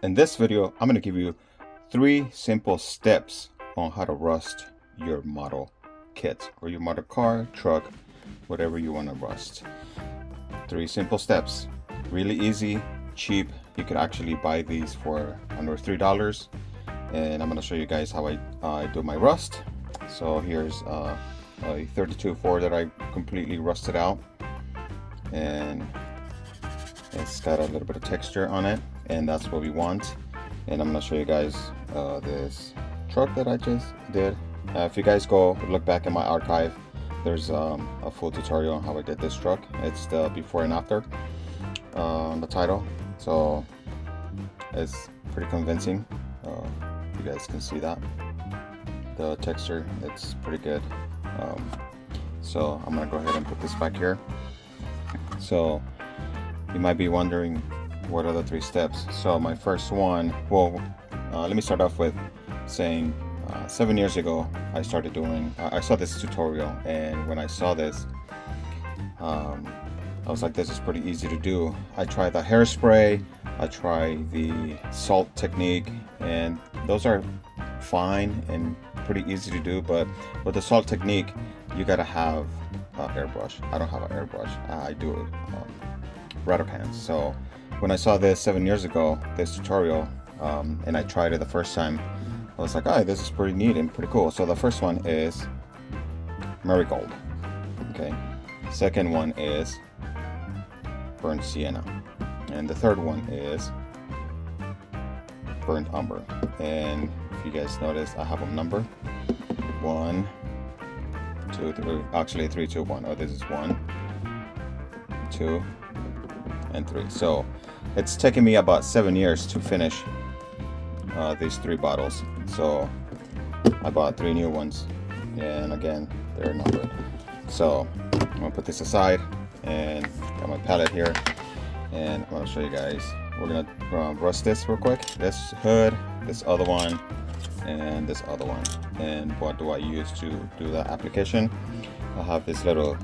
In this video, I'm going to give you 3 simple steps on how to rust your model kit or your model car, truck, whatever you want to rust. 3 simple steps. Really easy, cheap. You could actually buy these for under $3. And I'm going to show you guys how I do my rust. So here's a 32 Ford that I completely rusted out. And it's got a little bit of texture on it, and that's what we want. And I'm gonna show you guys this truck that I just did. If you guys go look back in my archive, there's a full tutorial on how I did this truck. It's the before and after on the title, so it's pretty convincing. You guys can see that the texture, it's pretty good. So I'm gonna go ahead and put this back here. So you might be wondering, what are the 3 steps? So my first one, let me start off with saying 7 years ago I started doing, I saw this tutorial, and when I saw this, I was like, this is pretty easy to do. I tried the hairspray, I tried the salt technique, and those are fine and pretty easy to do, but with the salt technique you gotta have an airbrush. I don't have an airbrush. I do it rattle cans. So when I saw this 7 years ago, this tutorial, and I tried it the first time, I was like, oh, this is pretty neat and pretty cool. So the first one is Marigold. Okay. Second one is Burnt Sienna. And the third one is Burnt Umber. And if you guys notice, I have them numbered. 1, 2, 3, actually 3, 2, 1. Oh, this is 1, 2, and 3. So it's taken me about 7 years to finish these 3 bottles. So I bought 3 new ones, and again, they're numbered. So I'm gonna put this aside, and got my palette here, and I'm gonna show you guys. We're gonna rust this real quick. This hood, this other one, and this other one. And what do I use to do the application? I have this little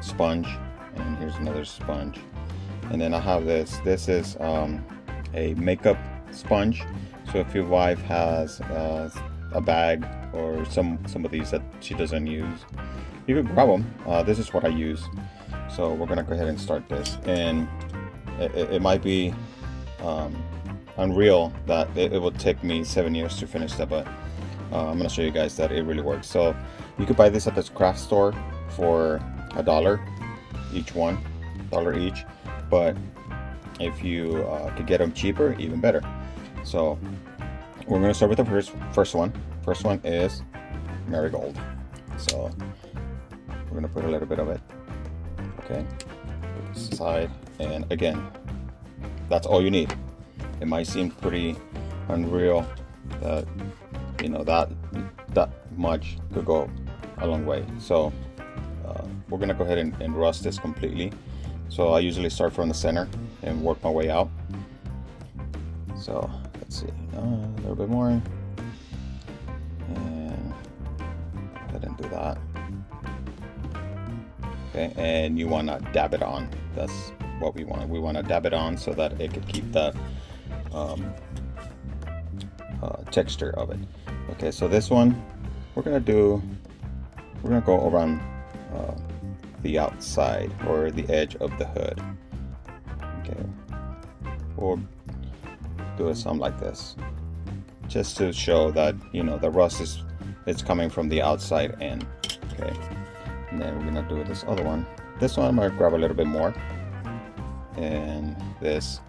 sponge, and here's another sponge, and then I have this is a makeup sponge. So if your wife has a bag or some of these that she doesn't use, you can grab them. This is what I use. So we're gonna go ahead and start this, and it might be unreal that it will take me 7 years to finish that, but I'm gonna show you guys that it really works. So you could buy this at the craft store for $1 each, $1 each, but if you could get them cheaper, even better. So we're gonna start with the first one. First one is Marigold. So we're gonna put a little bit of it. Okay, put this aside, and again, that's all you need. It might seem pretty unreal that, you know, that much could go a long way. So we're gonna go ahead and rust this completely. So I usually start from the center and work my way out. So let's see, a little bit more, and I didn't do that. Okay, and you want to dab it on. That's what we want. We want to dab it on so that it could keep that texture of it. Okay, so this one we're gonna go around the outside or the edge of the hood. Okay, or do it something like this, just to show that, you know, the rust is coming from the outside in. Okay, and then we're gonna do this other one. This one I'm gonna grab a little bit more, and this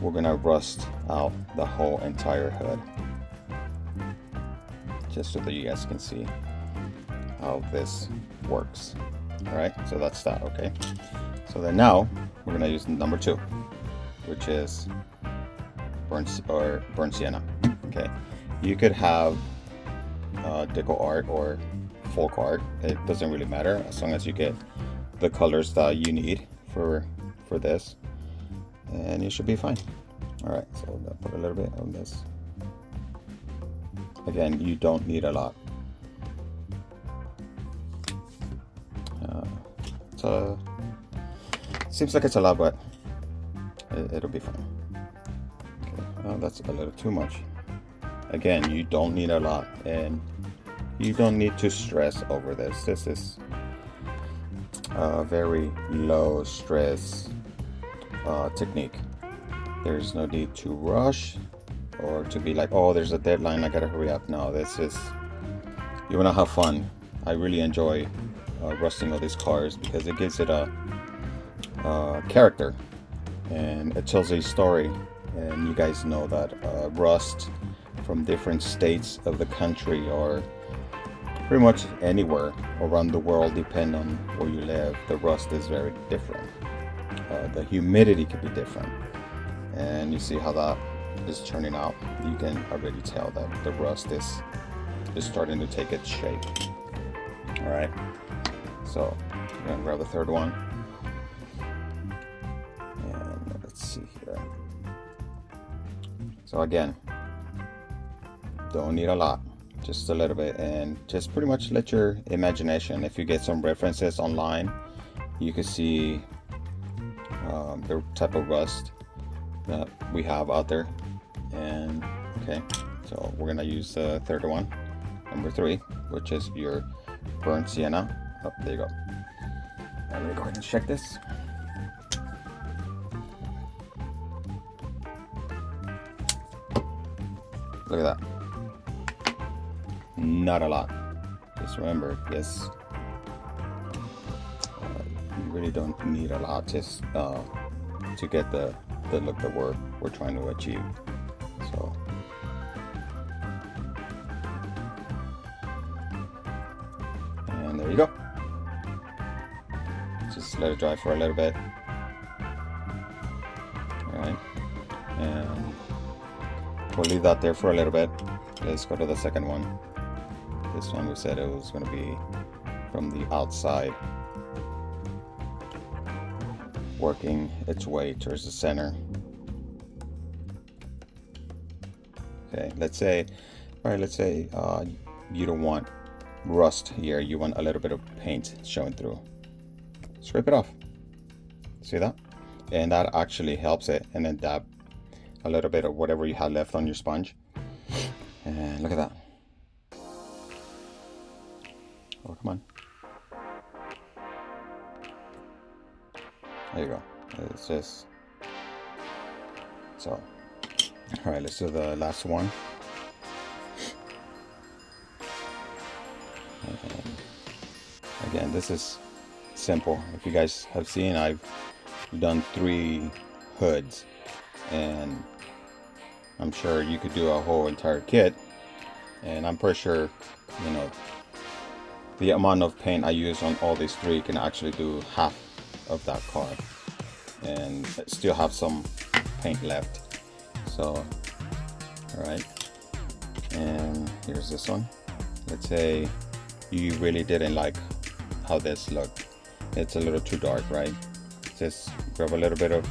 we're gonna rust out the whole entire hood, just so that you guys can see how this works. All right, so that's that. Okay, so then now we're gonna use number 2, which is Burnt Sienna. Okay, you could have deco art or folk art. It doesn't really matter, as long as you get the colors that you need for this, and you should be fine. All right, so I'm gonna put a little bit on this. Again, you don't need a lot. Seems like it's a lot, but it'll be fine. Oh, that's a little too much. Again, you don't need a lot, and you don't need to stress over this. This is a very low stress technique. There's no need to rush or to be like, oh, there's a deadline, I gotta hurry up. No, this is, you wanna have fun. I really enjoy rusting all these cars because it gives it a character and it tells a story. And you guys know that rust from different states of the country or pretty much anywhere around the world, depending on where you live, the rust is very different. The humidity could be different, and you see how that is turning out. You can already tell that the rust is starting to take its shape. All right, so I'm gonna grab the third one, and let's see here. So again, don't need a lot, just a little bit, and just pretty much let your imagination. If you get some references online, you can see the type of rust that we have out there. And okay, so we're gonna use the third one, number 3, which is your burnt sienna. Oh, there you go. And let me go ahead and check this. Look at that. Not a lot. Just remember, yes, you really don't need a lot just to get the look that we're trying to achieve. So and there you go. Just let it dry for a little bit. All right, and we'll leave that there for a little bit. Let's go to the second one. This one we said it was going to be from the outside, working its way towards the center. Okay, let's say, all right, let's say you don't want rust here. You want a little bit of paint showing through. Scrape it off. See that? And that actually helps it. And then dab a little bit of whatever you had left on your sponge. And look at that. Oh, come on. There you go. It's just so. All right, let's do the last one. And again, this is simple. If you guys have seen, I've done 3 hoods, and I'm sure you could do a whole entire kit. And I'm pretty sure, you know, the amount of paint I use on all these 3 can actually do half of that car and still have some paint left. So all right, and here's this one. Let's say you really didn't like how this looked. It's a little too dark, right? Just grab a little bit of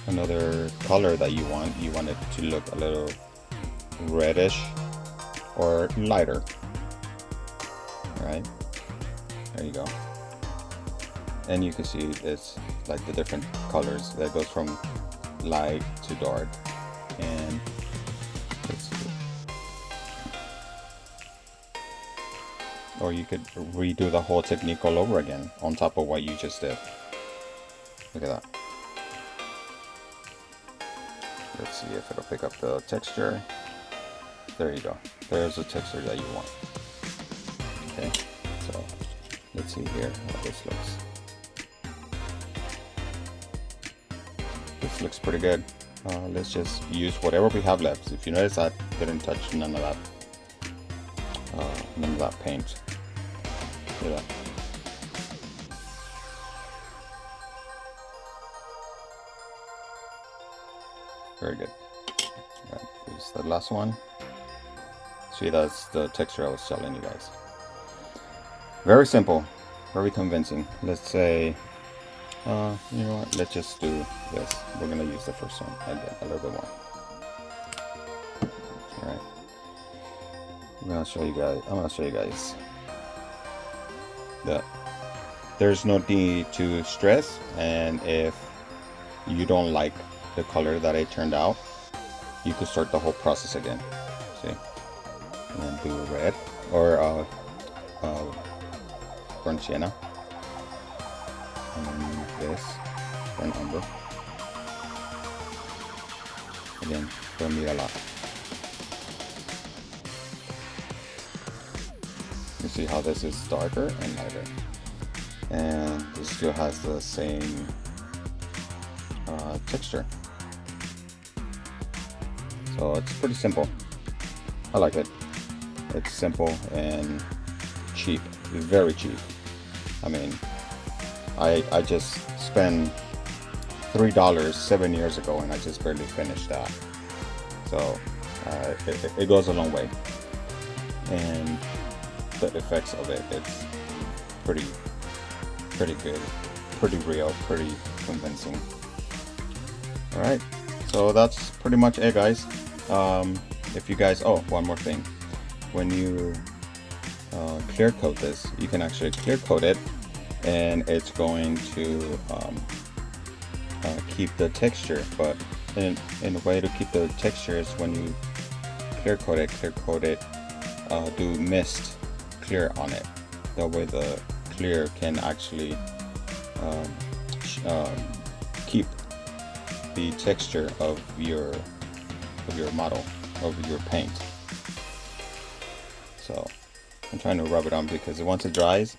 another color that you want. You want it to look a little reddish or lighter. All right, there you go. And you can see it's like the different colors that goes from light to dark. And let's see. Or you could redo the whole technique all over again on top of what you just did. Look at that. Let's see if it'll pick up the texture. There you go. There's the texture that you want. Okay, so let's see here how this looks. This looks pretty good. Let's just use whatever we have left. If you notice, I didn't touch none of that paint. See that? Very good. All right, here's the last one. See, that's the texture I was telling you guys. Very simple, very convincing. Let's say, you know what? Let's just do this. We're gonna use the first one again, a little bit more. All right. I'm gonna show you guys that there's no need to stress, and if you don't like the color that it turned out, you could start the whole process again. See, and then do red or burnt sienna, and then this burnt umber. Again, don't need a lot. You see how this is darker and lighter, and this still has the same texture. So it's pretty simple. I like it. It's simple and cheap, very cheap. I mean, I just spent $3 7 years ago, and I just barely finished that. So it goes a long way, and the effects of it's pretty good, pretty real, pretty convincing. All right, so that's pretty much it, guys. If you guys, oh, one more thing, when you clear coat this, you can actually clear coat it, and it's going to keep the texture. But in a way to keep the texture is when you clear coat it, do mist clear on it. That way the clear can actually keep the texture of your model, of your paint. So I'm trying to rub it on because once it dries,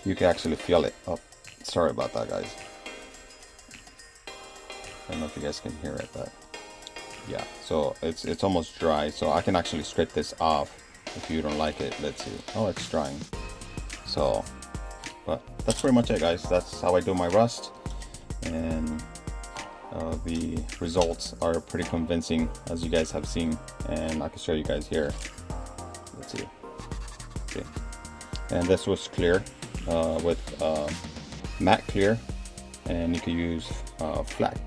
you can actually feel it. Oh, sorry about that, guys. I don't know if you guys can hear it, but yeah. So it's almost dry, so I can actually scrape this off if you don't like it. Let's see. Oh, it's drying. So, but that's pretty much it, guys. That's how I do my rust, and the results are pretty convincing, as you guys have seen, and I can show you guys here. Let's see. Okay. And this was clear with matte clear, and you can use flat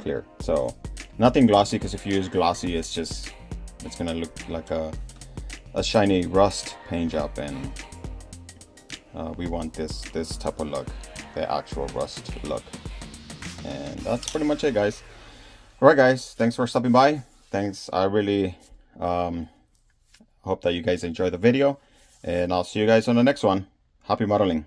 clear. So nothing glossy, because if you use glossy, it's gonna look like a shiny rust paint job, and we want this type of look, the actual rust look. And that's pretty much it, guys. All right, guys, thanks for stopping by. Thanks. I really hope that you guys enjoy the video, and I'll see you guys on the next one. Happy modeling.